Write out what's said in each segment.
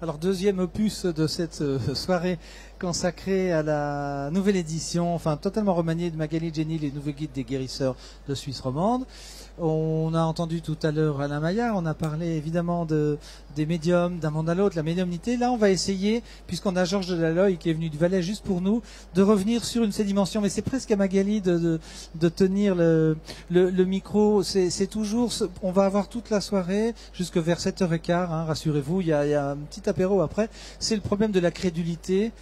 Alors, deuxième opus de cette soirée consacrée à la nouvelle édition, enfin totalement remaniée de Magali Jenny, les nouveaux guides des guérisseurs de Suisse romande. On a entendu tout à l'heure Alain Maillard, on a parlé évidemment des médiums d'un monde à l'autre, la médiumnité. Là, on va essayer, puisqu'on a Georges Delalloy qui est venu du Valais juste pour nous, de revenir sur une sédimentation. Mais c'est presque à Magali de tenir le micro. C'est toujours, on va avoir toute la soirée, jusque vers 7h15, hein, rassurez-vous, il y a un petit apéro après. C'est le problème de la crédulité.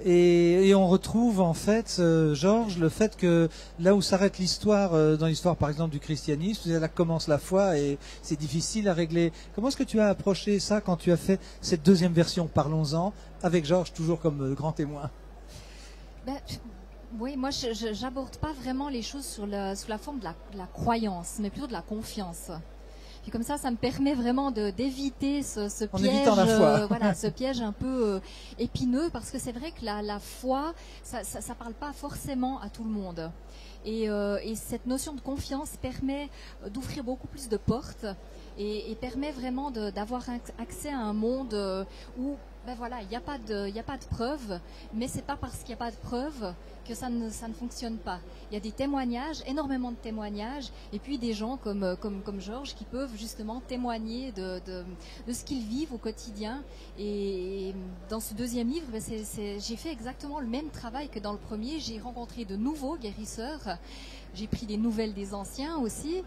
Et on retrouve en fait, Georges, le fait que là où s'arrête l'histoire, dans l'histoire par exemple du christianisme, là commence la foi et c'est difficile à régler. Comment est-ce que tu as approché ça quand tu as fait cette deuxième version? Parlons-en, avec Georges toujours comme grand témoin. Oui, moi je n'aborde pas vraiment les choses sous la forme de la croyance, mais plutôt de la confiance. Puis comme ça me permet vraiment d'éviter ce piège, voilà, ce piège un peu épineux, parce que c'est vrai que la foi, ça parle pas forcément à tout le monde. Et cette notion de confiance permet d'ouvrir beaucoup plus de portes et permet vraiment d'avoir accès à un monde où voilà, il n'y a pas de preuves, mais c'est pas parce qu'il n'y a pas de preuves que ça ne fonctionne pas. Il y a des témoignages, énormément de témoignages, et puis des gens comme Georges qui peuvent justement témoigner de ce qu'ils vivent au quotidien. Et dans ce deuxième livre, j'ai fait exactement le même travail que dans le premier. J'ai rencontré de nouveaux guérisseurs. J'ai pris des nouvelles des anciens aussi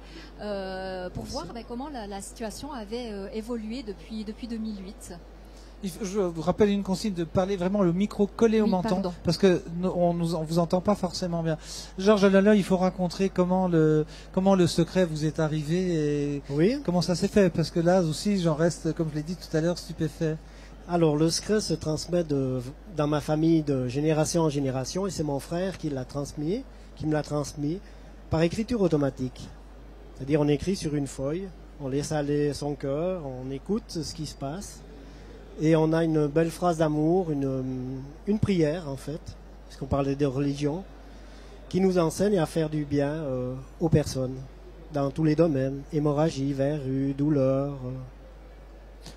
pour voir comment la situation avait évolué depuis 2008. Je vous rappelle une consigne de parler vraiment le micro collé au menton, parce que on vous entend pas forcément bien. Georges Delalloy, il faut raconter comment le secret vous est arrivé et comment ça s'est fait, parce que là aussi j'en reste, comme je l'ai dit tout à l'heure, stupéfait. Alors le secret se transmet dans ma famille de génération en génération, et c'est mon frère qui me l'a transmis par écriture automatique. C'est-à-dire on écrit sur une feuille, on laisse aller son cœur, on écoute ce qui se passe. Et on a une belle phrase d'amour, une prière en fait, puisqu'on parlait de religion, qui nous enseigne à faire du bien aux personnes, dans tous les domaines, hémorragie, verrue, douleur.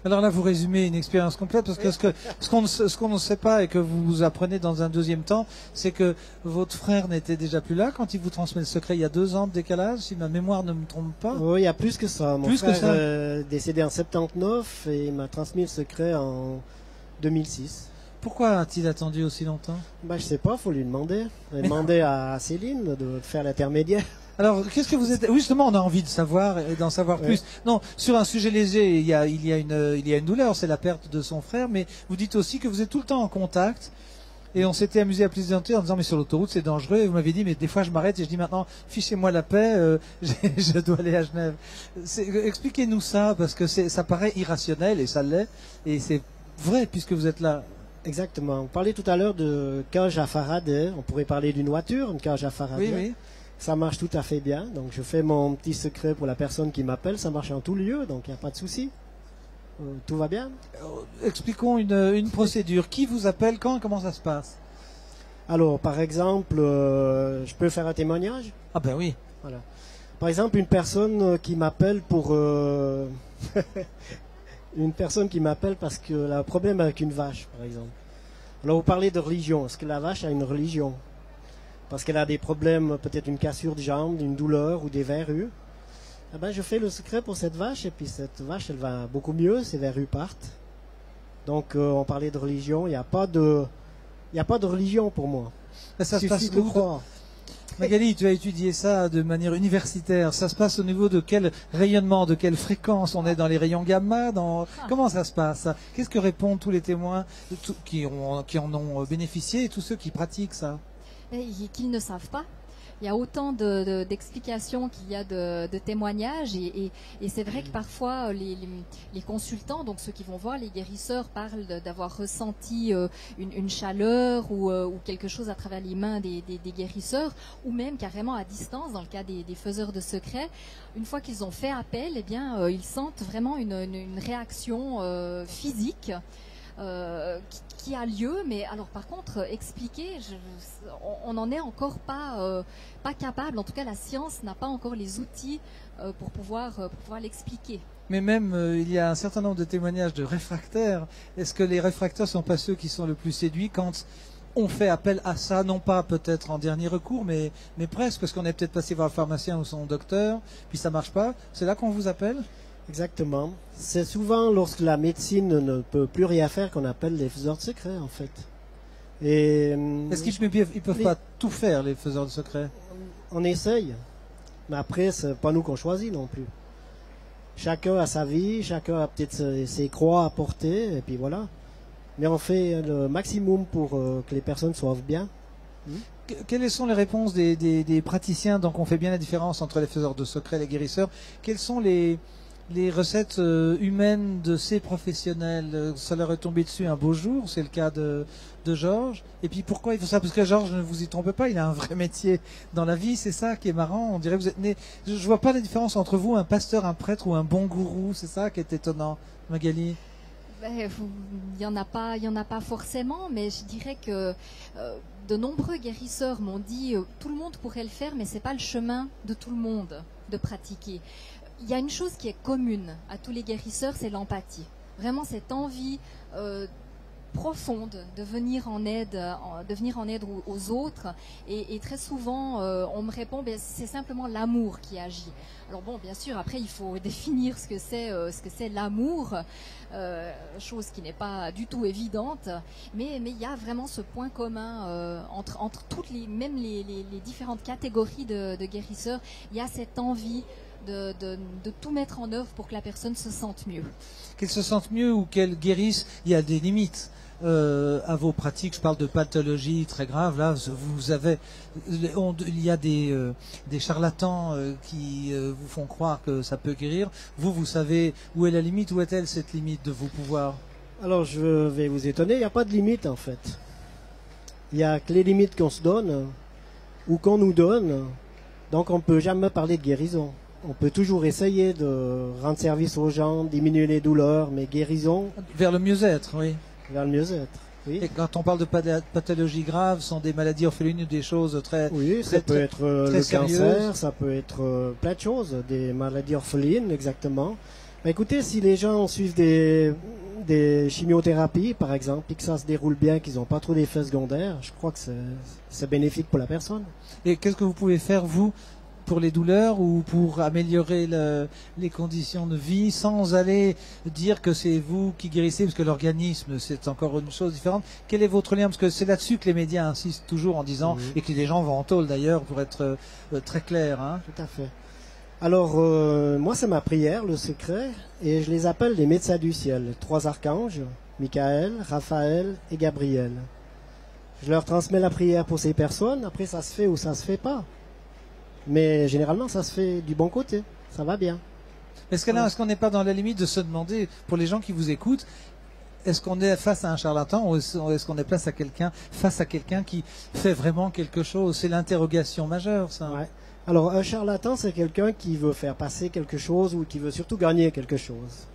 Alors là, vous résumez une expérience complète, parce que ce qu'on ne sait pas et que vous apprenez dans un deuxième temps, c'est que votre frère n'était déjà plus là quand il vous transmet le secret. Il y a 2 ans de décalage, si ma mémoire ne me trompe pas. Oui, il y a plus que ça. Mon frère est décédé en 79 et il m'a transmis le secret en 2006. Pourquoi a-t-il attendu aussi longtemps? Je sais pas, faut lui demander. Demander à Céline de faire l'intermédiaire. Alors, qu'est-ce que vous êtes... Oui, justement, on a envie de savoir et d'en savoir plus. Non, sur un sujet léger, il y a une douleur, c'est la perte de son frère, mais vous dites aussi que vous êtes tout le temps en contact. Et on s'était amusé à plusieurs reprises en disant, mais sur l'autoroute, c'est dangereux. Et vous m'avez dit, mais des fois, je m'arrête et je dis maintenant, fichez-moi la paix, je dois aller à Genève. Expliquez-nous ça, parce que ça paraît irrationnel, et ça l'est. Et c'est vrai, puisque vous êtes là. Exactement. On parlait tout à l'heure de cage à Faraday. On pourrait parler d'une voiture, une cage à Faraday. Oui. Ça marche tout à fait bien. Donc je fais mon petit secret pour la personne qui m'appelle. Ça marche en tout lieu, donc il n'y a pas de souci. Tout va bien. Expliquons une procédure. Qui vous appelle quand? Comment ça se passe? Alors, par exemple, je peux faire un témoignage? Ah ben oui. Voilà. Par exemple, une personne qui m'appelle pour... une personne qui m'appelle parce qu'elle a un problème avec une vache, par exemple. Alors, vous parlez de religion. Est-ce que la vache a une religion? Parce qu'elle a des problèmes, peut-être une cassure de jambe, une douleur ou des verrues. Eh ben, je fais le secret pour cette vache, et puis cette vache, elle va beaucoup mieux, ses verrues partent. Donc, on parlait de religion, il n'y a pas de religion pour moi. Ça se passe de croire. Magali, tu as étudié ça de manière universitaire. Ça se passe au niveau de quel rayonnement, de quelle fréquence? On est dans les rayons gamma? Comment ça se passe? Qu'est-ce que répondent tous les témoins qui en ont bénéficié et tous ceux qui pratiquent ça? Qu'ils ne savent pas. Il y a autant d'explications qu'il y a de témoignages et c'est vrai que parfois les consultants, donc ceux qui vont voir les guérisseurs, parlent d'avoir ressenti une chaleur ou quelque chose à travers les mains des guérisseurs, ou même carrément à distance dans le cas des faiseurs de secrets. Une fois qu'ils ont fait appel, eh bien ils sentent vraiment une réaction physique qui a lieu, mais alors par contre expliquer, on n'en est encore pas capable. En tout cas, la science n'a pas encore les outils pour pouvoir l'expliquer. Mais même, il y a un certain nombre de témoignages de réfractaires. Est-ce que les réfractaires ne sont pas ceux qui sont le plus séduits quand on fait appel à ça, non pas peut-être en dernier recours, mais presque, parce qu'on est peut-être passé voir le pharmacien ou son docteur, puis ça marche pas. C'est là qu'on vous appelle? Exactement. C'est souvent lorsque la médecine ne peut plus rien faire qu'on appelle les faiseurs de secrets, en fait. Est-ce qu'ils peuvent pas tout faire, les faiseurs de secrets? On essaye, mais après, c'est pas nous qu'on choisit non plus. Chacun a sa vie, chacun a peut-être ses croix à porter, et puis voilà. Mais on fait le maximum pour que les personnes soient bien. Quelles sont les réponses des praticiens? Donc on fait bien la différence entre les faiseurs de secrets et les guérisseurs. Quelles sont les recettes humaines de ces professionnels? Ça leur est tombé dessus un beau jour, c'est le cas de Georges. Et puis pourquoi il faut ça? Parce que Georges, ne vous y trompez pas, il a un vrai métier dans la vie, c'est ça qui est marrant. On dirait que vous êtes né... Je vois pas la différence entre vous, un pasteur, un prêtre ou un bon gourou, c'est ça qui est étonnant, Magali? Il y en a pas forcément, mais je dirais que de nombreux guérisseurs m'ont dit tout le monde pourrait le faire, mais c'est pas le chemin de tout le monde de pratiquer. Il y a une chose qui est commune à tous les guérisseurs, c'est l'empathie. Vraiment cette envie profonde de venir en aide, aux autres. Et très souvent, on me répond, c'est simplement l'amour qui agit. Alors bon, bien sûr, après il faut définir ce que c'est l'amour, chose qui n'est pas du tout évidente. Mais il y a vraiment ce point commun entre toutes même les différentes catégories de guérisseurs. Il y a cette envie de tout mettre en œuvre pour que la personne se sente mieux. Qu'elle se sente mieux ou qu'elle guérisse, il y a des limites à vos pratiques. Je parle de pathologies très graves. Là, il y a des charlatans qui vous font croire que ça peut guérir. Vous savez où est la limite? Où est-elle cette limite de vos pouvoirs? Alors, je vais vous étonner. Il n'y a pas de limite, en fait. Il n'y a que les limites qu'on se donne ou qu'on nous donne. Donc, on ne peut jamais parler de guérison. On peut toujours essayer de rendre service aux gens, diminuer les douleurs, mais guérison... Vers le mieux-être, oui. Vers le mieux-être, oui. Et quand on parle de pathologies graves, ce sont des maladies orphelines ou des choses très... Oui, ça peut être le cancer, ça peut être plein de choses, des maladies orphelines, exactement. Mais écoutez, si les gens suivent des chimiothérapies, par exemple, et que ça se déroule bien, qu'ils n'ont pas trop d'effets secondaires, je crois que c'est bénéfique pour la personne. Et qu'est-ce que vous pouvez faire, vous, pour les douleurs ou pour améliorer les conditions de vie, sans aller dire que c'est vous qui guérissez, parce que l'organisme, c'est encore une chose différente. Quel est votre lien? Parce que c'est là-dessus que les médias insistent toujours en disant, et que les gens vont en tôle d'ailleurs, pour être très clair. Hein. Tout à fait. Alors, moi, c'est ma prière, le secret, et je les appelle les médecins du ciel. 3 archanges, Michael, Raphaël et Gabriel. Je leur transmets la prière pour ces personnes, après ça se fait ou ça se fait pas. Mais généralement, ça se fait du bon côté. Ça va bien. Est-ce qu'on n'est pas dans la limite de se demander, pour les gens qui vous écoutent, est-ce qu'on est face à un charlatan ou est-ce qu'on est face à quelqu'un qui fait vraiment quelque chose? C'est l'interrogation majeure, ça. Ouais. Alors, un charlatan, c'est quelqu'un qui veut faire passer quelque chose ou qui veut surtout gagner quelque chose.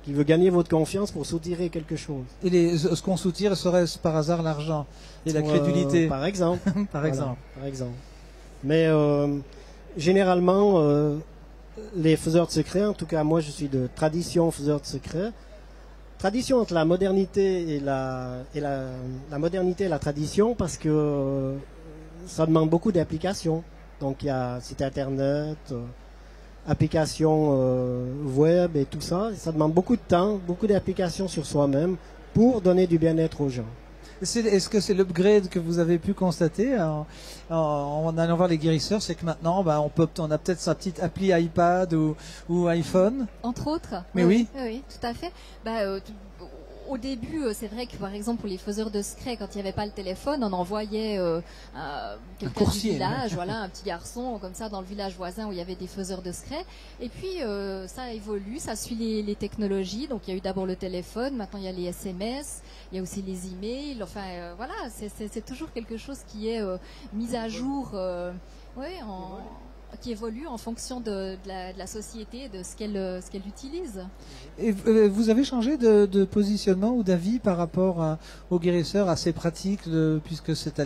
Qui veut gagner votre confiance pour soutirer quelque chose. Et ce qu'on soutire, serait-ce par hasard l'argent et la crédulité? Par exemple. Par exemple. Par exemple. Mais... généralement, les faiseurs de secrets, en tout cas moi je suis de tradition faiseur de secrets. Tradition entre la modernité et la modernité et la tradition, parce que ça demande beaucoup d'applications. Donc il y a site internet, applications web et tout ça. Ça demande beaucoup de temps, beaucoup d'applications sur soi-même pour donner du bien-être aux gens. Est-ce que c'est l'upgrade que vous avez pu constater en allant voir les guérisseurs? C'est que maintenant, on a peut-être sa petite appli iPad ou iPhone. Entre autres. Mais oui. Oui, tout à fait. Au début, c'est vrai que par exemple pour les faiseurs de secrets, quand il n'y avait pas le téléphone, on envoyait quelqu'un du village, voilà, un petit garçon comme ça dans le village voisin où il y avait des faiseurs de secrets. Et puis ça évolue, ça suit les technologies. Donc il y a eu d'abord le téléphone, maintenant il y a les SMS, il y a aussi les emails. Enfin voilà, c'est toujours quelque chose qui est mis à jour, qui évolue en fonction de la société, de ce qu'elle utilise. Et vous avez changé de positionnement ou d'avis par rapport aux guérisseurs, à ces pratiques, puisque c'est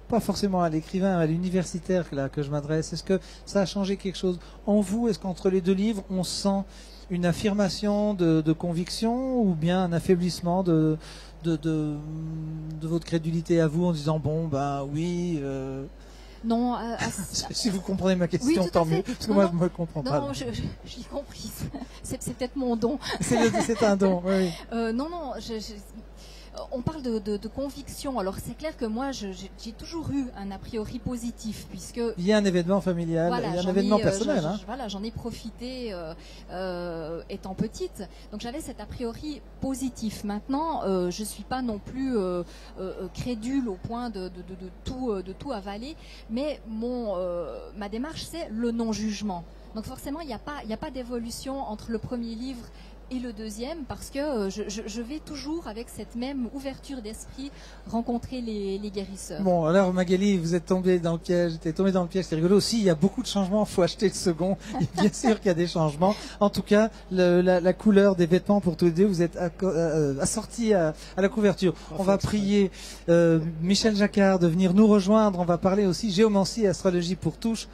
pas forcément à l'écrivain, à l'universitaire que je m'adresse. Est-ce que ça a changé quelque chose en vous? Est-ce qu'entre les deux livres, on sent une affirmation de conviction ou bien un affaiblissement de votre crédulité à vous en disant bon bah oui. Non. Si vous comprenez ma question, oui, tant mieux. Parce que moi, je ne me comprends pas. Non, j'ai compris. C'est peut-être mon don. C'est un don, oui. Non. On parle de conviction. Alors c'est clair que moi j'ai toujours eu un a priori positif puisque il y a un événement familial, voilà, il y a un événement personnel. Voilà, j'en ai profité étant petite. Donc j'avais cet a priori positif. Maintenant, je suis pas non plus crédule au point de tout avaler. Mais ma démarche c'est le non-jugement. Donc forcément il n'y a pas d'évolution entre le premier livre et le deuxième, parce que je vais toujours avec cette même ouverture d'esprit rencontrer les guérisseurs. Bon, alors Magali, vous êtes tombé dans le piège, c'est rigolo aussi, il y a beaucoup de changements, il faut acheter le second, bien sûr qu'il y a des changements. En tout cas, la couleur des vêtements pour tous les deux, vous êtes assortis à la couverture. On va prier Michel Jacquard de venir nous rejoindre, on va parler aussi géomancie et astrologie pour tous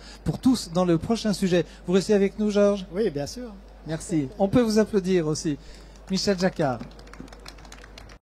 dans le prochain sujet. Vous restez avec nous, Georges ? Oui, bien sûr. Merci. On peut vous applaudir aussi. Michel Jacquard.